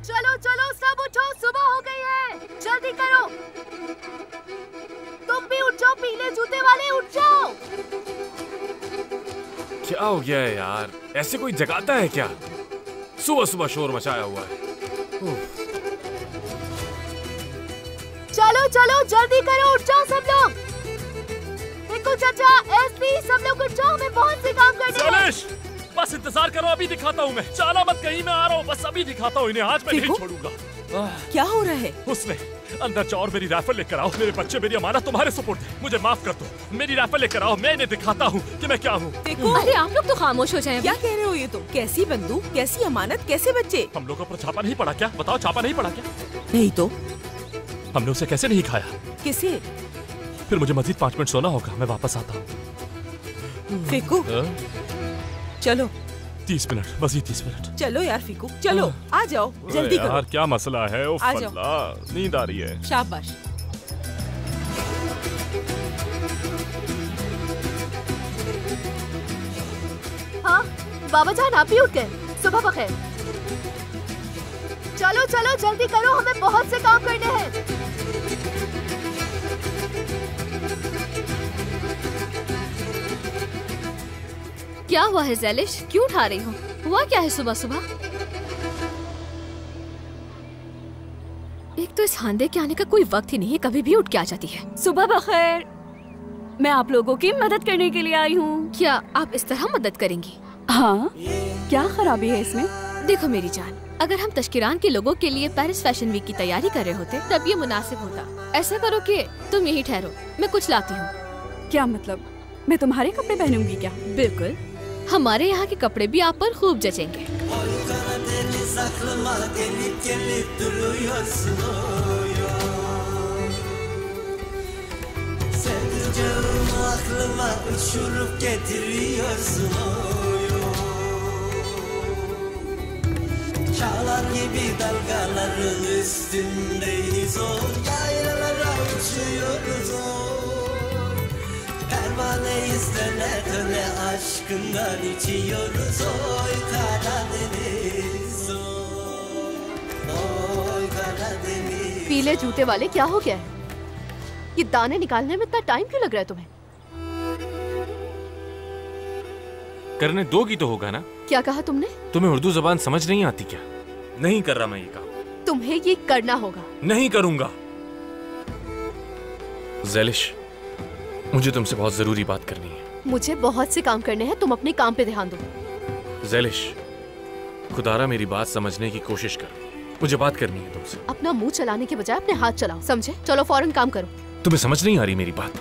चलो चलो सब उठो, सुबह हो गई है, जल्दी करो। तुम भी उठ जाओ, पीले जूते वाले उठ जाओ। क्या हो गया है यार, ऐसे कोई जगाता है क्या? सुबह सुबह शोर मचाया हुआ है। चलो चलो जल्दी करो, उठ जाओ सब लोग। देखो चाचा, एसपी, सब लोग उठ जाओ, हमें बहुत से काम करने हैं। बस इंतजार करो, अभी दिखाता हूँ मैं। जाना मत कहीं, मैं आ रहा हूँ, बस अभी दिखाता हूँ इन्हें, आज मैं नहीं छोड़ूंगा। क्या हो रहा है? उसने अंदर जाओ और मेरी राइफल लेकर आओ। मेरे बच्चे मेरी अमानत तुम्हारे सुपुर्द है, मुझे माफ कर दो। मेरी राइफल लेकर आओ, मैं इन्हें दिखाता हूँ कि मैं क्या हूँ। अरे आप लोग तो खामोश हो जाएं। क्या कह रहे हो ये तुम? कैसी बंदूक, कैसी अमानत, कैसे बच्चे? हम लोगों पर छापा नहीं पड़ा क्या? बताओ, छापा नहीं पड़ा क्या? नहीं तो हमने उसे कैसे नहीं खाया? किसे? फिर मुझे मजीद 5 मिनट सोना होगा, मैं वापस आता हूँ। फीकू, चलो 30 मिनट, बस ये 30 मिनट। चलो यार फीकू, चलो आ जाओ, जल्दी करो। यार क्या मसला है? उफ आ जाओ। अल्लाह, नींद आ रही है। शाबाश। हाँ बाबा जान, आप भी उठ गए? सुबह बखैर। चलो चलो जल्दी करो, हमें बहुत से काम करने हैं। क्या हुआ है ज़ैलिश, क्यों उठा रही हो? हुआ क्या है सुबह सुबह? एक तो इस हांदे के आने का कोई वक्त ही नहीं है, कभी भी उठ के आ जाती है। सुबह बखैर, मैं आप लोगों की मदद करने के लिए आई हूँ। क्या आप इस तरह मदद करेंगी? हाँ, क्या खराबी है इसमें? देखो मेरी जान, अगर हम तश्कीरान के लोगों के लिए पेरिस फैशन वीक की तैयारी कर रहे होते तब ये मुनासिब होता। ऐसा करो कि तुम यही ठहरो, मैं कुछ लाती हूँ। क्या मतलब, मैं तुम्हारे कपड़े पहनूंगी क्या? बिल्कुल, हमारे यहाँ के कपड़े भी आप पर खूब जचेंगे। Çağlar gibi dalgaların üstündeyiz, o yaylalara uçuyoruz, o pervaneyiz, döne döne aşkından içiyoruz, oy Karadeniz, oy Karadeniz। पीले जूते वाले, क्या हो गया है? ये दाने निकालने में इतना टाइम क्यों लग रहा है तुम्हें? करने दोगी तो होगा ना? क्या कहा तुमने? तुम्हें उर्दू जबान समझ नहीं आती क्या? नहीं कर रहा मैं ये काम। तुम्हें ये करना होगा। नहीं करूंगा। ज़ैलिश, मुझे तुमसे बहुत जरूरी बात करनी है। मुझे बहुत से काम करने हैं, तुम अपने काम पे ध्यान दो। ज़ैलिश, खुदारा मेरी बात समझने की कोशिश करो, मुझे बात करनी है तुमसे। अपना मुंह चलाने के बजाय अपने हाथ चलाओ, समझे? चलो फौरन काम करो। तुम्हें समझ नहीं आ रही मेरी बात?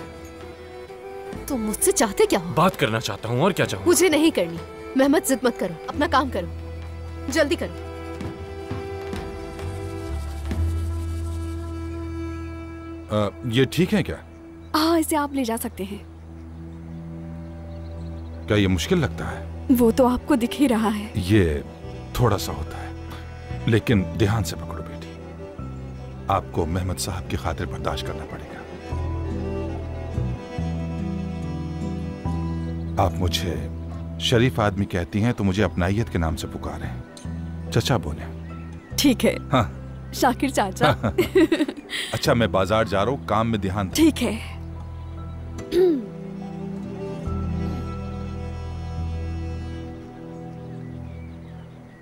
तुम मुझसे चाहते क्या हो? बात करना चाहता हूँ, और क्या चाहूँ? मुझे नहीं करनी। मेहमद, जिद मत करो, अपना काम करो, जल्दी करो। ये ठीक है क्या? हाँ, इसे आप ले जा सकते हैं। क्या ये मुश्किल लगता है? वो तो आपको दिख ही रहा है। ये थोड़ा सा होता है, लेकिन ध्यान से पकड़ो बेटी, आपको मेहमद साहब की खातिर बर्दाश्त करना पड़ेगा। आप मुझे शरीफ आदमी कहती हैं तो मुझे अपनाइयत के नाम से पुकारें, चचा बोले। ठीक है। हाँ शाकिर चाचा। अच्छा, मैं बाजार जा रहा हूँ, काम में ध्यान दें। ठीक है।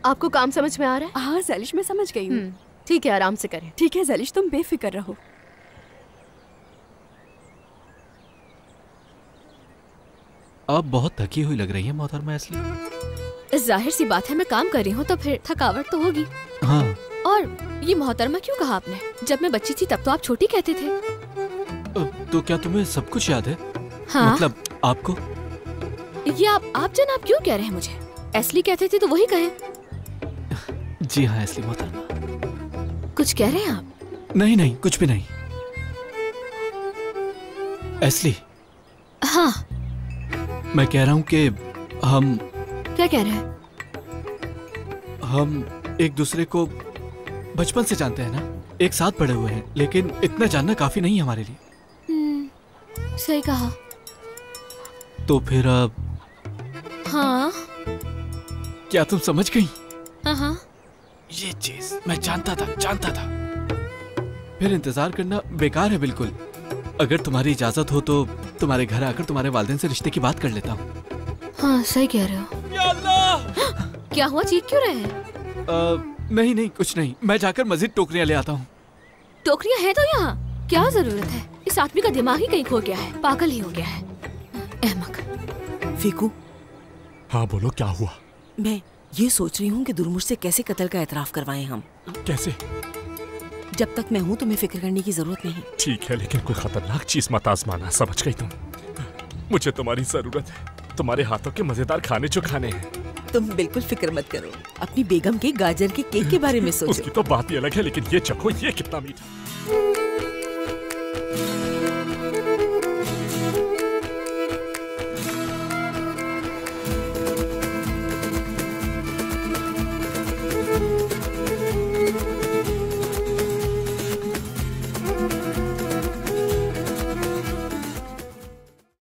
आपको काम समझ में आ रहा है? हाँ ज़ैलिश, मैं समझ गई हूँ। ठीक है, आराम से करें। ठीक है ज़ैलिश, तुम बेफिक्र रहो। आप बहुत थकी हुई लग रही हैं मोहतरमा एस्ली। जाहिर सी बात है, मैं काम कर रही हूँ तो फिर थकावट तो होगी। हाँ। और ये मोहतरमा क्यों कहा आपने? जब मैं बच्ची थी तब तो आप छोटी कहते थे। तो क्या तुम्हें सब कुछ याद है? हाँ। मतलब आपको? ये आप जनाब क्यों कह रहे हैं मुझे? एस्ली कहते थे तो वही कहें। जी हाँ एस्ली मोहतरमा। कुछ कह रहे हैं आप? नहीं नहीं, कुछ भी नहीं। एस्ली। हाँ। मैं कह रहा हूँ कि हम। क्या कह रहे हैं? हम एक दूसरे को बचपन से जानते हैं ना, एक साथ पढ़े हुए हैं, लेकिन इतना जानना काफी नहीं है हमारे लिए। सही कहा। तो फिर अब। हाँ। क्या तुम समझ गई? हाँ। ये चीज मैं जानता था। फिर इंतजार करना बेकार है बिल्कुल। अगर तुम्हारी इजाजत हो तो तुम्हारे घर आकर तुम्हारे वालिदैन से रिश्ते की बात कर लेता हूँ। हाँ सही कह रहे हो। या अल्लाह! क्या हुआ, चीख क्यों रहे हैं? नहीं कुछ नहीं, मैं जाकर मजीद टोकरियां ले आता हूँ। टोकरियां हैं तो यहाँ क्या जरूरत है? इस आदमी का दिमाग ही कहीं खो गया है, पागल ही हो गया है। अहमक। फीकू। हाँ बोलो, क्या हुआ? मैं ये सोच रही हूँ कि दुर्मुश से कैसे कत्ल का एतराफ करवाएं हम। कैसे? जब तक मैं हूँ तुम्हें फिक्र करने की जरूरत नहीं। ठीक है, लेकिन कोई खतरनाक चीज मत आजमाना, समझ गई तुम? मुझे तुम्हारी जरूरत है, तुम्हारे हाथों के मजेदार खाने जो खाने हैं। तुम बिल्कुल फिक्र मत करो, अपनी बेगम के गाजर के केक के बारे में सोचो। उसकी तो बात ही अलग है, लेकिन ये चखो, ये कितना मीठा।